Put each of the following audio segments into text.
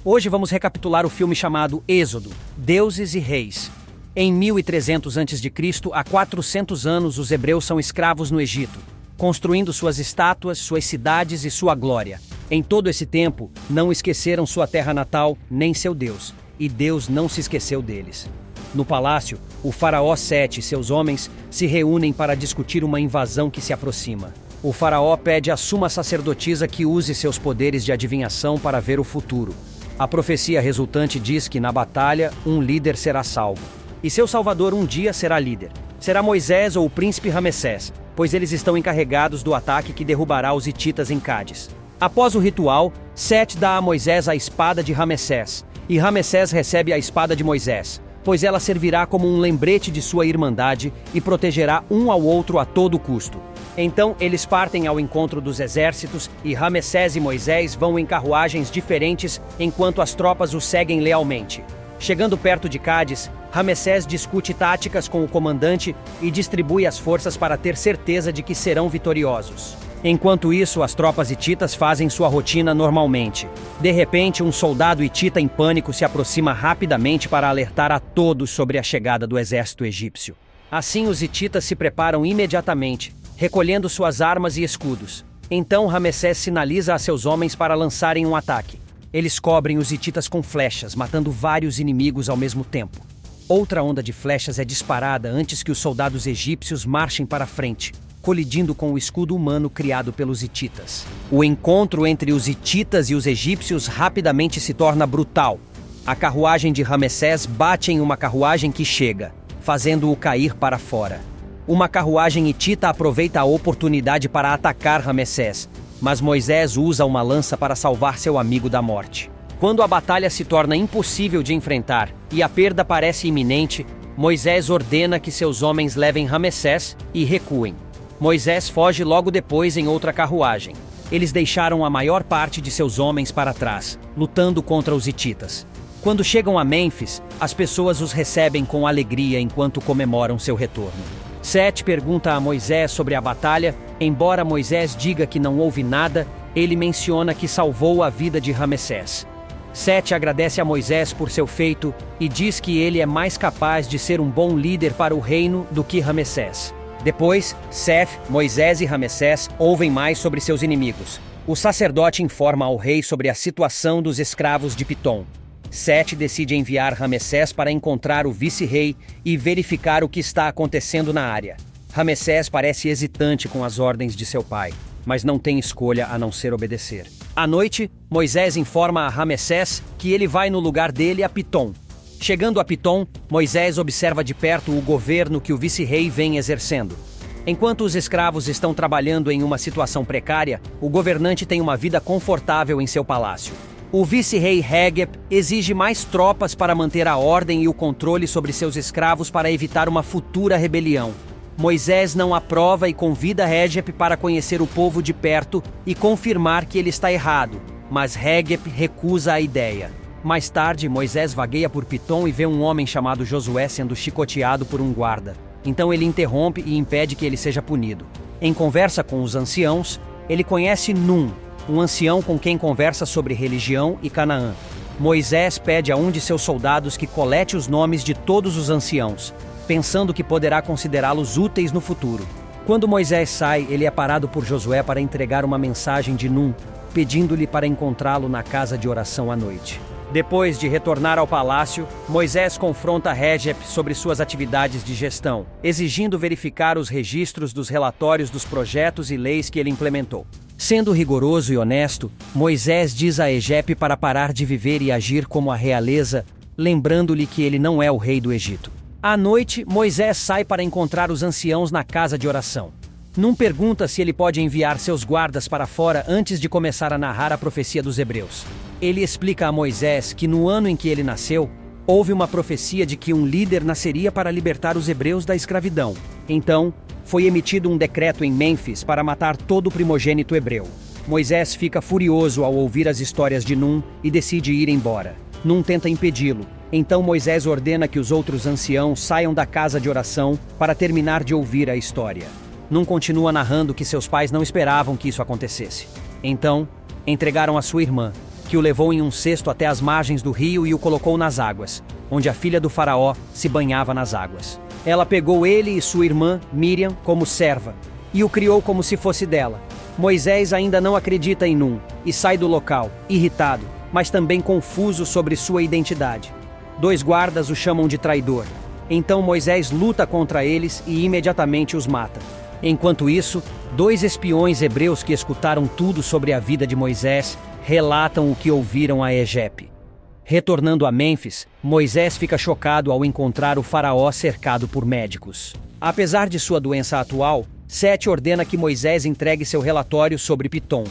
Hoje vamos recapitular o filme chamado Êxodo, Deuses e Reis. Em 1300 a.C., há 400 anos, os hebreus são escravos no Egito, construindo suas estátuas, suas cidades e sua glória. Em todo esse tempo, não esqueceram sua terra natal, nem seu Deus, e Deus não se esqueceu deles. No palácio, o faraó Sete e seus homens se reúnem para discutir uma invasão que se aproxima. O faraó pede à suma sacerdotisa que use seus poderes de adivinhação para ver o futuro. A profecia resultante diz que, na batalha, um líder será salvo. E seu salvador um dia será líder. Será Moisés ou o príncipe Ramessés, pois eles estão encarregados do ataque que derrubará os hititas em Cádiz. Após o ritual, Sete dá a Moisés a espada de Ramessés, e Ramessés recebe a espada de Moisés, pois ela servirá como um lembrete de sua irmandade e protegerá um ao outro a todo custo. Então eles partem ao encontro dos exércitos e Ramessés e Moisés vão em carruagens diferentes enquanto as tropas os seguem lealmente. Chegando perto de Cádiz, Ramessés discute táticas com o comandante e distribui as forças para ter certeza de que serão vitoriosos. Enquanto isso, as tropas hititas fazem sua rotina normalmente. De repente, um soldado hitita em pânico se aproxima rapidamente para alertar a todos sobre a chegada do exército egípcio. Assim, os hititas se preparam imediatamente, recolhendo suas armas e escudos. Então, Ramessés sinaliza a seus homens para lançarem um ataque. Eles cobrem os hititas com flechas, matando vários inimigos ao mesmo tempo. Outra onda de flechas é disparada antes que os soldados egípcios marchem para frente, colidindo com o escudo humano criado pelos hititas. O encontro entre os hititas e os egípcios rapidamente se torna brutal. A carruagem de Ramessés bate em uma carruagem que chega, fazendo-o cair para fora. Uma carruagem hitita aproveita a oportunidade para atacar Ramessés, mas Moisés usa uma lança para salvar seu amigo da morte. Quando a batalha se torna impossível de enfrentar e a perda parece iminente, Moisés ordena que seus homens levem Ramessés e recuem. Moisés foge logo depois em outra carruagem. Eles deixaram a maior parte de seus homens para trás, lutando contra os hititas. Quando chegam a Mênfis, as pessoas os recebem com alegria enquanto comemoram seu retorno. Sete pergunta a Moisés sobre a batalha. Embora Moisés diga que não houve nada, ele menciona que salvou a vida de Ramessés. Sete agradece a Moisés por seu feito e diz que ele é mais capaz de ser um bom líder para o reino do que Ramessés. Depois, Sete, Moisés e Ramessés ouvem mais sobre seus inimigos. O sacerdote informa ao rei sobre a situação dos escravos de Pitom. Sete decide enviar Ramessés para encontrar o vice-rei e verificar o que está acontecendo na área. Ramessés parece hesitante com as ordens de seu pai, mas não tem escolha a não ser obedecer. À noite, Moisés informa a Ramessés que ele vai no lugar dele a Pitom. Chegando a Pitom, Moisés observa de perto o governo que o vice-rei vem exercendo. Enquanto os escravos estão trabalhando em uma situação precária, o governante tem uma vida confortável em seu palácio. O vice-rei Regep exige mais tropas para manter a ordem e o controle sobre seus escravos para evitar uma futura rebelião. Moisés não aprova e convida Regep para conhecer o povo de perto e confirmar que ele está errado, mas Regep recusa a ideia. Mais tarde, Moisés vagueia por Pitom e vê um homem chamado Josué sendo chicoteado por um guarda. Então ele interrompe e impede que ele seja punido. Em conversa com os anciãos, ele conhece Num, um ancião com quem conversa sobre religião e Canaã. Moisés pede a um de seus soldados que colete os nomes de todos os anciãos, pensando que poderá considerá-los úteis no futuro. Quando Moisés sai, ele é parado por Josué para entregar uma mensagem de Num, pedindo-lhe para encontrá-lo na casa de oração à noite. Depois de retornar ao palácio, Moisés confronta Regep sobre suas atividades de gestão, exigindo verificar os registros dos relatórios dos projetos e leis que ele implementou. Sendo rigoroso e honesto, Moisés diz a Regep para parar de viver e agir como a realeza, lembrando-lhe que ele não é o rei do Egito. À noite, Moisés sai para encontrar os anciãos na casa de oração. Num pergunta se ele pode enviar seus guardas para fora antes de começar a narrar a profecia dos hebreus. Ele explica a Moisés que no ano em que ele nasceu, houve uma profecia de que um líder nasceria para libertar os hebreus da escravidão. Então, foi emitido um decreto em Mênfis para matar todo o primogênito hebreu. Moisés fica furioso ao ouvir as histórias de Num e decide ir embora. Num tenta impedi-lo. Então Moisés ordena que os outros anciãos saiam da casa de oração para terminar de ouvir a história. Num continua narrando que seus pais não esperavam que isso acontecesse. Então, entregaram a sua irmã, que o levou em um cesto até as margens do rio e o colocou nas águas, onde a filha do faraó se banhava nas águas. Ela pegou ele e sua irmã, Miriam, como serva, e o criou como se fosse dela. Moisés ainda não acredita em Num e sai do local, irritado, mas também confuso sobre sua identidade. 2 guardas o chamam de traidor. Então Moisés luta contra eles e imediatamente os mata. Enquanto isso, 2 espiões hebreus que escutaram tudo sobre a vida de Moisés relatam o que ouviram a Egepe. Retornando a Mênfis, Moisés fica chocado ao encontrar o faraó cercado por médicos. Apesar de sua doença atual, Sete ordena que Moisés entregue seu relatório sobre Pitom.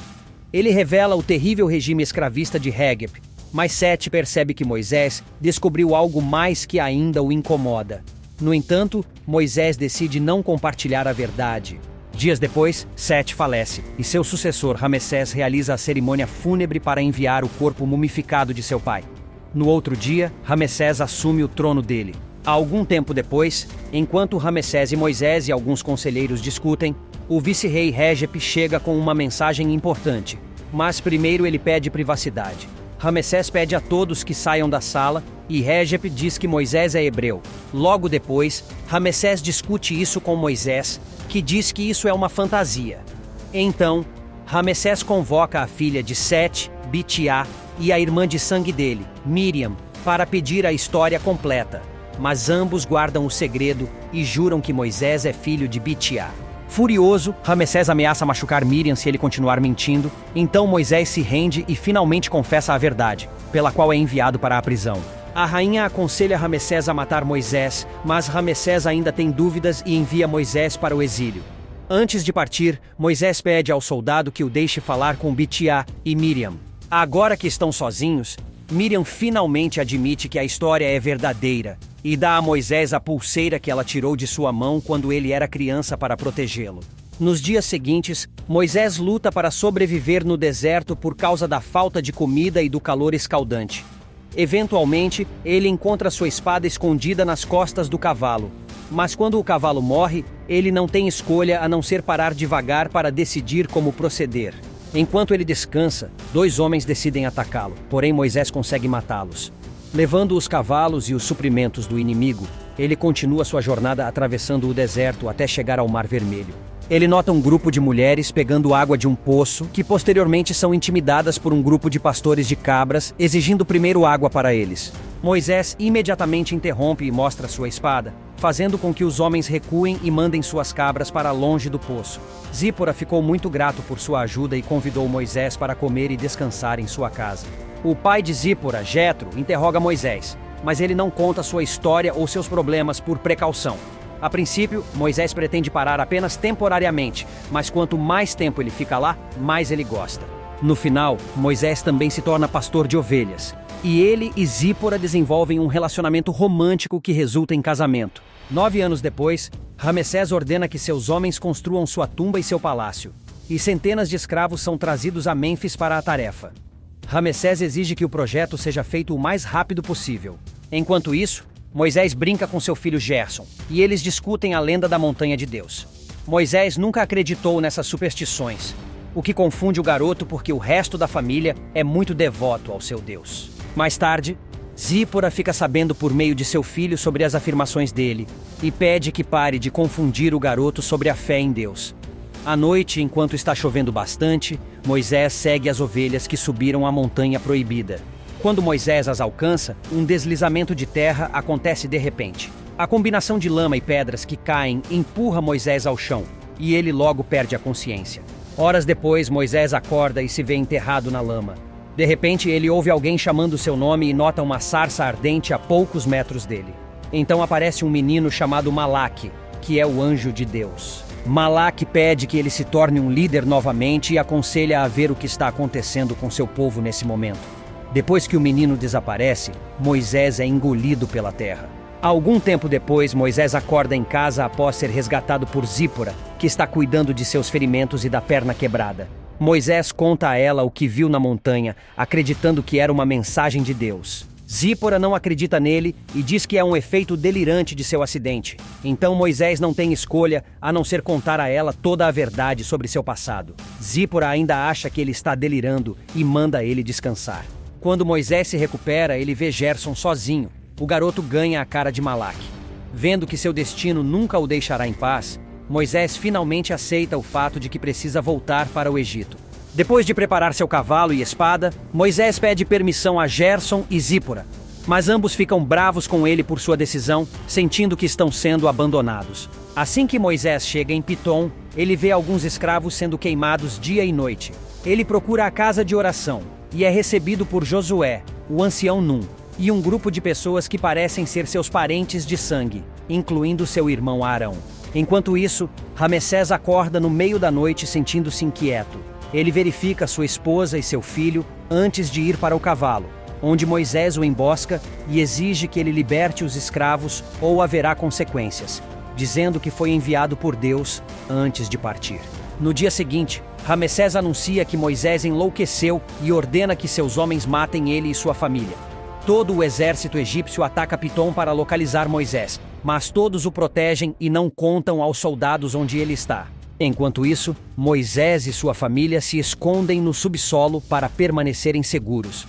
Ele revela o terrível regime escravista de Régep, mas Sete percebe que Moisés descobriu algo mais que ainda o incomoda. No entanto, Moisés decide não compartilhar a verdade. Dias depois, Sete falece, e seu sucessor, Ramessés, realiza a cerimônia fúnebre para enviar o corpo mumificado de seu pai. No outro dia, Ramessés assume o trono dele. Algum tempo depois, enquanto Ramessés e Moisés e alguns conselheiros discutem, o vice-rei Régep chega com uma mensagem importante. Mas primeiro ele pede privacidade. Ramessés pede a todos que saiam da sala e Régep diz que Moisés é hebreu. Logo depois, Ramessés discute isso com Moisés, que diz que isso é uma fantasia. Então, Ramessés convoca a filha de Sete, Bitiá, e a irmã de sangue dele, Miriam, para pedir a história completa. Mas ambos guardam o segredo e juram que Moisés é filho de Bitiá. Furioso, Ramessés ameaça machucar Miriam se ele continuar mentindo, então Moisés se rende e finalmente confessa a verdade, pela qual é enviado para a prisão. A rainha aconselha Ramessés a matar Moisés, mas Ramessés ainda tem dúvidas e envia Moisés para o exílio. Antes de partir, Moisés pede ao soldado que o deixe falar com Bitiá e Miriam. Agora que estão sozinhos, Miriam finalmente admite que a história é verdadeira e dá a Moisés a pulseira que ela tirou de sua mão quando ele era criança para protegê-lo. Nos dias seguintes, Moisés luta para sobreviver no deserto por causa da falta de comida e do calor escaldante. Eventualmente, ele encontra sua espada escondida nas costas do cavalo. Mas quando o cavalo morre, ele não tem escolha a não ser parar devagar para decidir como proceder. Enquanto ele descansa, 2 homens decidem atacá-lo, porém Moisés consegue matá-los. Levando os cavalos e os suprimentos do inimigo, ele continua sua jornada atravessando o deserto até chegar ao Mar Vermelho. Ele nota um grupo de mulheres pegando água de um poço, que posteriormente são intimidadas por um grupo de pastores de cabras, exigindo primeiro água para eles. Moisés imediatamente interrompe e mostra sua espada, fazendo com que os homens recuem e mandem suas cabras para longe do poço. Zípora ficou muito grato por sua ajuda e convidou Moisés para comer e descansar em sua casa. O pai de Zípora, Jetro, interroga Moisés, mas ele não conta sua história ou seus problemas por precaução. A princípio, Moisés pretende parar apenas temporariamente, mas quanto mais tempo ele fica lá, mais ele gosta. No final, Moisés também se torna pastor de ovelhas, e ele e Zípora desenvolvem um relacionamento romântico que resulta em casamento. 9 anos depois, Ramessés ordena que seus homens construam sua tumba e seu palácio, e centenas de escravos são trazidos a Mênfis para a tarefa. Ramessés exige que o projeto seja feito o mais rápido possível. Enquanto isso, Moisés brinca com seu filho Gerson, e eles discutem a lenda da Montanha de Deus. Moisés nunca acreditou nessas superstições, o que confunde o garoto porque o resto da família é muito devoto ao seu Deus. Mais tarde, Zípora fica sabendo por meio de seu filho sobre as afirmações dele, e pede que pare de confundir o garoto sobre a fé em Deus. À noite, enquanto está chovendo bastante, Moisés segue as ovelhas que subiram a montanha proibida. Quando Moisés as alcança, um deslizamento de terra acontece de repente. A combinação de lama e pedras que caem empurra Moisés ao chão, e ele logo perde a consciência. Horas depois, Moisés acorda e se vê enterrado na lama. De repente, ele ouve alguém chamando seu nome e nota uma sarça ardente a poucos metros dele. Então aparece um menino chamado Malaque, que é o anjo de Deus. Malaque pede que ele se torne um líder novamente e aconselha a ver o que está acontecendo com seu povo nesse momento. Depois que o menino desaparece, Moisés é engolido pela terra. Algum tempo depois, Moisés acorda em casa após ser resgatado por Zípora, que está cuidando de seus ferimentos e da perna quebrada. Moisés conta a ela o que viu na montanha, acreditando que era uma mensagem de Deus. Zípora não acredita nele e diz que é um efeito delirante de seu acidente. Então Moisés não tem escolha a não ser contar a ela toda a verdade sobre seu passado. Zípora ainda acha que ele está delirando e manda ele descansar. Quando Moisés se recupera, ele vê Gerson sozinho. O garoto ganha a cara de Malaque. Vendo que seu destino nunca o deixará em paz, Moisés finalmente aceita o fato de que precisa voltar para o Egito. Depois de preparar seu cavalo e espada, Moisés pede permissão a Gerson e Zípora, mas ambos ficam bravos com ele por sua decisão, sentindo que estão sendo abandonados. Assim que Moisés chega em Pitom, ele vê alguns escravos sendo queimados dia e noite. Ele procura a casa de oração e é recebido por Josué, o ancião Num, e um grupo de pessoas que parecem ser seus parentes de sangue, incluindo seu irmão Arão. Enquanto isso, Ramessés acorda no meio da noite sentindo-se inquieto. Ele verifica sua esposa e seu filho antes de ir para o cavalo, onde Moisés o embosca e exige que ele liberte os escravos ou haverá consequências, dizendo que foi enviado por Deus antes de partir. No dia seguinte, Ramessés anuncia que Moisés enlouqueceu e ordena que seus homens matem ele e sua família. Todo o exército egípcio ataca Pitom para localizar Moisés, mas todos o protegem e não contam aos soldados onde ele está. Enquanto isso, Moisés e sua família se escondem no subsolo para permanecerem seguros.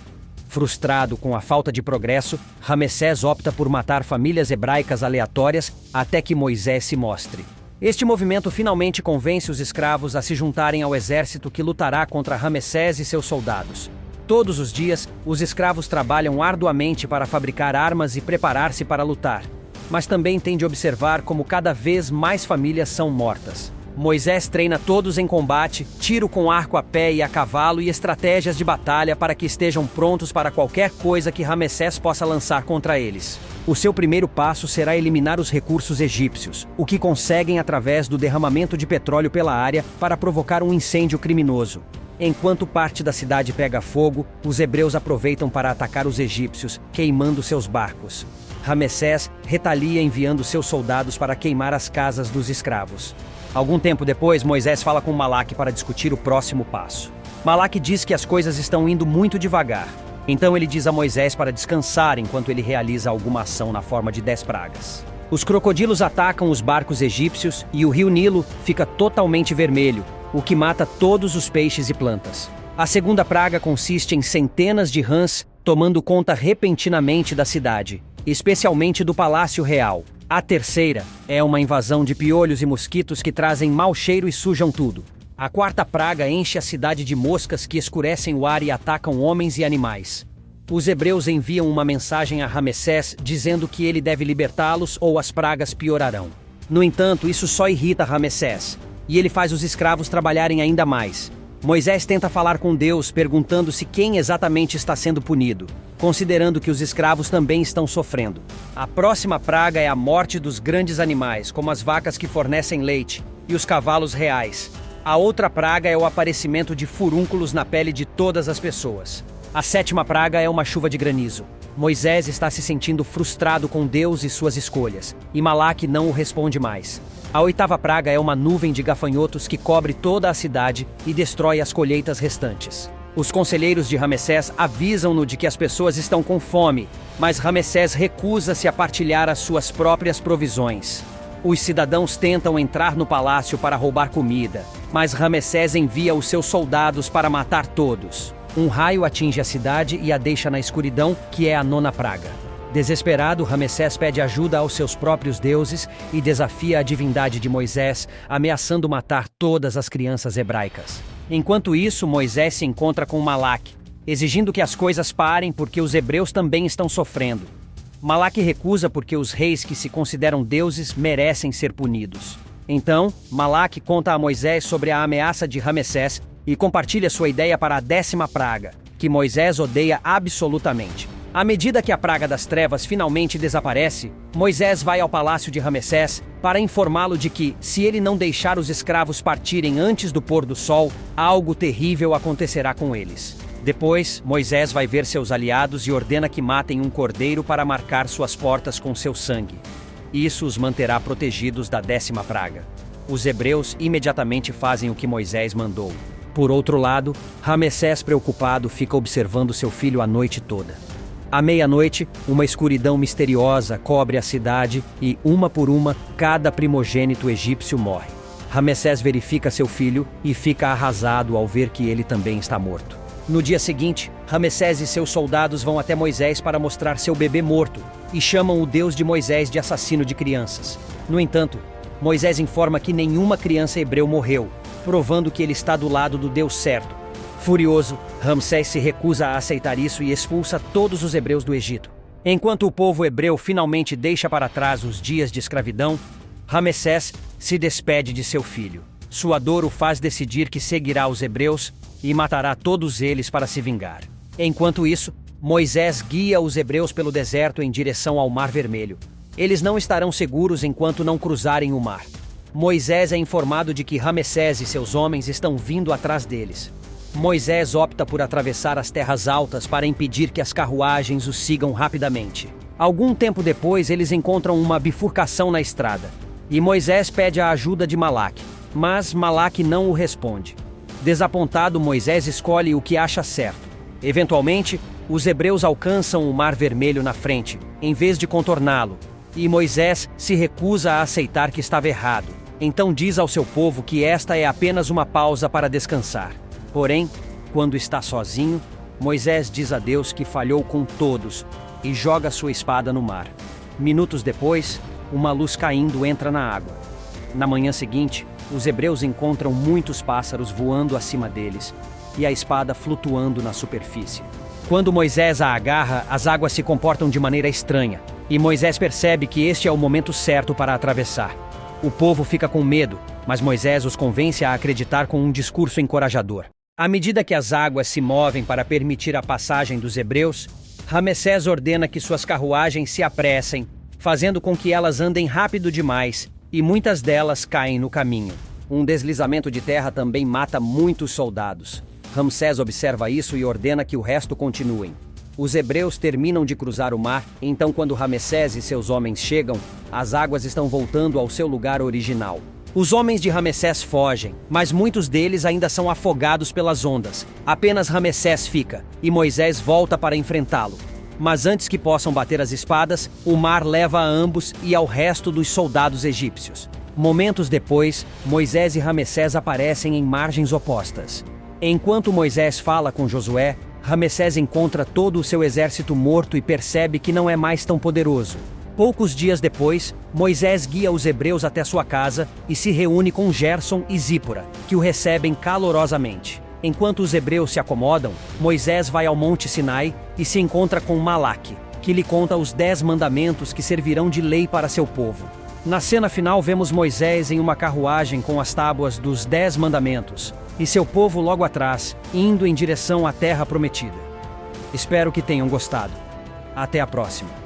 Frustrado com a falta de progresso, Ramessés opta por matar famílias hebraicas aleatórias até que Moisés se mostre. Este movimento finalmente convence os escravos a se juntarem ao exército que lutará contra Ramessés e seus soldados. Todos os dias, os escravos trabalham arduamente para fabricar armas e preparar-se para lutar, mas também tem de observar como cada vez mais famílias são mortas. Moisés treina todos em combate, tiro com arco a pé e a cavalo e estratégias de batalha para que estejam prontos para qualquer coisa que Ramessés possa lançar contra eles. O seu primeiro passo será eliminar os recursos egípcios, o que conseguem através do derramamento de petróleo pela área para provocar um incêndio criminoso. Enquanto parte da cidade pega fogo, os hebreus aproveitam para atacar os egípcios, queimando seus barcos. Ramessés retalia enviando seus soldados para queimar as casas dos escravos. Algum tempo depois, Moisés fala com Malaque para discutir o próximo passo. Malaque diz que as coisas estão indo muito devagar. Então ele diz a Moisés para descansar enquanto ele realiza alguma ação na forma de 10 pragas. Os crocodilos atacam os barcos egípcios e o rio Nilo fica totalmente vermelho, o que mata todos os peixes e plantas. A segunda praga consiste em centenas de rãs tomando conta repentinamente da cidade, especialmente do Palácio Real. A terceira é uma invasão de piolhos e mosquitos que trazem mau cheiro e sujam tudo. A quarta praga enche a cidade de moscas que escurecem o ar e atacam homens e animais. Os hebreus enviam uma mensagem a Ramessés dizendo que ele deve libertá-los ou as pragas piorarão. No entanto, isso só irrita Ramessés, e ele faz os escravos trabalharem ainda mais. Moisés tenta falar com Deus, perguntando-se quem exatamente está sendo punido, considerando que os escravos também estão sofrendo. A próxima praga é a morte dos grandes animais, como as vacas que fornecem leite e os cavalos reais. A outra praga é o aparecimento de furúnculos na pele de todas as pessoas. A sétima praga é uma chuva de granizo. Moisés está se sentindo frustrado com Deus e suas escolhas, e Malaque não o responde mais. A oitava praga é uma nuvem de gafanhotos que cobre toda a cidade e destrói as colheitas restantes. Os conselheiros de Ramessés avisam-no de que as pessoas estão com fome, mas Ramessés recusa-se a partilhar as suas próprias provisões. Os cidadãos tentam entrar no palácio para roubar comida, mas Ramessés envia os seus soldados para matar todos. Um raio atinge a cidade e a deixa na escuridão, que é a nona praga. Desesperado, Ramessés pede ajuda aos seus próprios deuses e desafia a divindade de Moisés, ameaçando matar todas as crianças hebraicas. Enquanto isso, Moisés se encontra com Malaque, exigindo que as coisas parem porque os hebreus também estão sofrendo. Malaque recusa porque os reis que se consideram deuses merecem ser punidos. Então, Malaque conta a Moisés sobre a ameaça de Ramessés e compartilha sua ideia para a 10ª praga, que Moisés odeia absolutamente. À medida que a praga das trevas finalmente desaparece, Moisés vai ao palácio de Ramessés para informá-lo de que, se ele não deixar os escravos partirem antes do pôr do sol, algo terrível acontecerá com eles. Depois, Moisés vai ver seus aliados e ordena que matem um cordeiro para marcar suas portas com seu sangue. Isso os manterá protegidos da 10ª praga. Os hebreus imediatamente fazem o que Moisés mandou. Por outro lado, Ramessés, preocupado, fica observando seu filho a noite toda. À meia-noite, uma escuridão misteriosa cobre a cidade e, uma por uma, cada primogênito egípcio morre. Ramessés verifica seu filho e fica arrasado ao ver que ele também está morto. No dia seguinte, Ramessés e seus soldados vão até Moisés para mostrar seu bebê morto e chamam o Deus de Moisés de assassino de crianças. No entanto, Moisés informa que nenhuma criança hebreu morreu, provando que ele está do lado do Deus certo. Furioso, Ramsés se recusa a aceitar isso e expulsa todos os hebreus do Egito. Enquanto o povo hebreu finalmente deixa para trás os dias de escravidão, Ramessés se despede de seu filho. Sua dor o faz decidir que seguirá os hebreus e matará todos eles para se vingar. Enquanto isso, Moisés guia os hebreus pelo deserto em direção ao Mar Vermelho. Eles não estarão seguros enquanto não cruzarem o mar. Moisés é informado de que Ramessés e seus homens estão vindo atrás deles. Moisés opta por atravessar as terras altas para impedir que as carruagens os sigam rapidamente. Algum tempo depois, eles encontram uma bifurcação na estrada. E Moisés pede a ajuda de Malaque, mas Malaque não o responde. Desapontado, Moisés escolhe o que acha certo. Eventualmente, os hebreus alcançam o Mar Vermelho na frente, em vez de contorná-lo, e Moisés se recusa a aceitar que estava errado. Então diz ao seu povo que esta é apenas uma pausa para descansar. Porém, quando está sozinho, Moisés diz a Deus que falhou com todos e joga sua espada no mar. Minutos depois, uma luz caindo entra na água. Na manhã seguinte, os hebreus encontram muitos pássaros voando acima deles e a espada flutuando na superfície. Quando Moisés a agarra, as águas se comportam de maneira estranha, e Moisés percebe que este é o momento certo para atravessar. O povo fica com medo, mas Moisés os convence a acreditar com um discurso encorajador. À medida que as águas se movem para permitir a passagem dos hebreus, Ramessés ordena que suas carruagens se apressem, fazendo com que elas andem rápido demais, e muitas delas caem no caminho. Um deslizamento de terra também mata muitos soldados. Ramsés observa isso e ordena que o resto continuem. Os hebreus terminam de cruzar o mar, então quando Ramessés e seus homens chegam, as águas estão voltando ao seu lugar original. Os homens de Ramessés fogem, mas muitos deles ainda são afogados pelas ondas. Apenas Ramessés fica, e Moisés volta para enfrentá-lo. Mas antes que possam bater as espadas, o mar leva a ambos e ao resto dos soldados egípcios. Momentos depois, Moisés e Ramessés aparecem em margens opostas. Enquanto Moisés fala com Josué, Ramessés encontra todo o seu exército morto e percebe que não é mais tão poderoso. Poucos dias depois, Moisés guia os hebreus até sua casa e se reúne com Gerson e Zípora, que o recebem calorosamente. Enquanto os hebreus se acomodam, Moisés vai ao Monte Sinai e se encontra com Malaque, que lhe conta os 10 mandamentos que servirão de lei para seu povo. Na cena final, vemos Moisés em uma carruagem com as tábuas dos 10 mandamentos e seu povo logo atrás, indo em direção à terra prometida. Espero que tenham gostado. Até a próxima.